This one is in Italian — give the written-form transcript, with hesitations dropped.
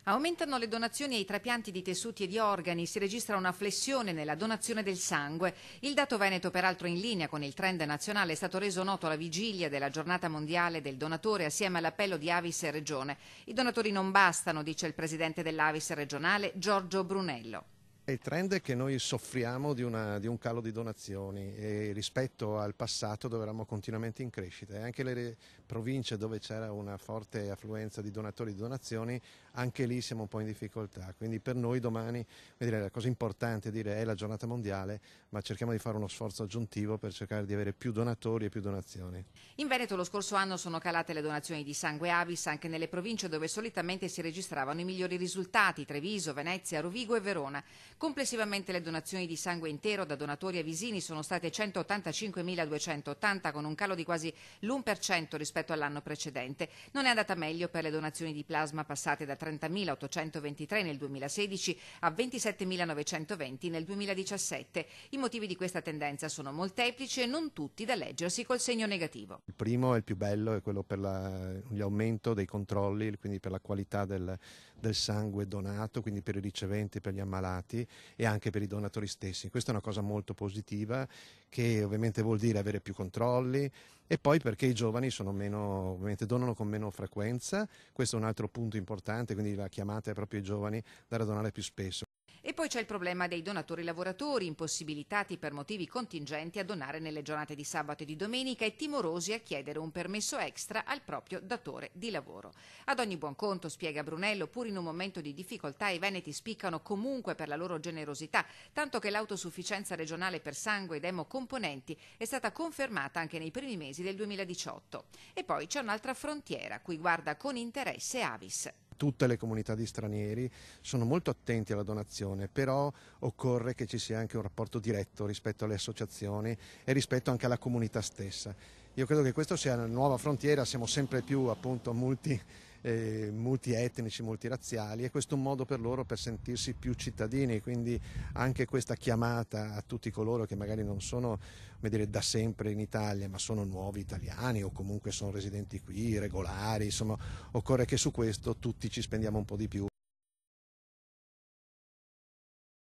Aumentano le donazioni ai trapianti di tessuti e di organi, si registra una flessione nella donazione del sangue. Il dato veneto, peraltro in linea con il trend nazionale, è stato reso noto alla vigilia della giornata mondiale del donatore assieme all'appello di Avis e Regione. I donatori non bastano, dice il presidente dell'Avis regionale Giorgio Brunello. Il trend è che noi soffriamo di un calo di donazioni e rispetto al passato dove eravamo continuamente in crescita, e anche le province dove c'era una forte affluenza di donatori e di donazioni, anche lì siamo un po' in difficoltà. Quindi per noi domani, la cosa importante è la giornata mondiale, ma cerchiamo di fare uno sforzo aggiuntivo per cercare di avere più donatori e più donazioni. In Veneto lo scorso anno sono calate le donazioni di sangue Avis anche nelle province dove solitamente si registravano i migliori risultati: Treviso, Venezia, Rovigo e Verona. Complessivamente le donazioni di sangue intero da donatori avisini sono state 185.280, con un calo di quasi l'1% rispetto all'anno precedente. Non è andata meglio per le donazioni di plasma, passate da 30.823 nel 2016 a 27.920 nel 2017. I motivi di questa tendenza sono molteplici e non tutti da leggersi col segno negativo. Il primo e il più bello è quello per l'aumento dei controlli, quindi per la qualità del sangue donato, quindi per i riceventi, per gli ammalati e anche per i donatori stessi. Questa è una cosa molto positiva, che ovviamente vuol dire avere più controlli, e poi perché i giovani ovviamente donano con meno frequenza. Questo è un altro punto importante, quindi la chiamata è proprio ai giovani da donare più spesso. E poi c'è il problema dei donatori lavoratori, impossibilitati per motivi contingenti a donare nelle giornate di sabato e di domenica e timorosi a chiedere un permesso extra al proprio datore di lavoro. Ad ogni buon conto, spiega Brunello, pur in un momento di difficoltà i veneti spiccano comunque per la loro generosità, tanto che l'autosufficienza regionale per sangue ed emocomponenti è stata confermata anche nei primi mesi del 2018. E poi c'è un'altra frontiera a cui guarda con interesse Avis. Tutte le comunità di stranieri sono molto attenti alla donazione, però occorre che ci sia anche un rapporto diretto rispetto alle associazioni e rispetto anche alla comunità stessa. Io credo che questa sia una nuova frontiera, siamo sempre più appunto multietnici, multirazziali, e questo è un modo per loro per sentirsi più cittadini, quindi anche questa chiamata a tutti coloro che magari non sono da sempre in Italia, ma sono nuovi italiani o comunque sono residenti qui, regolari, insomma occorre che su questo tutti ci spendiamo un po' di più.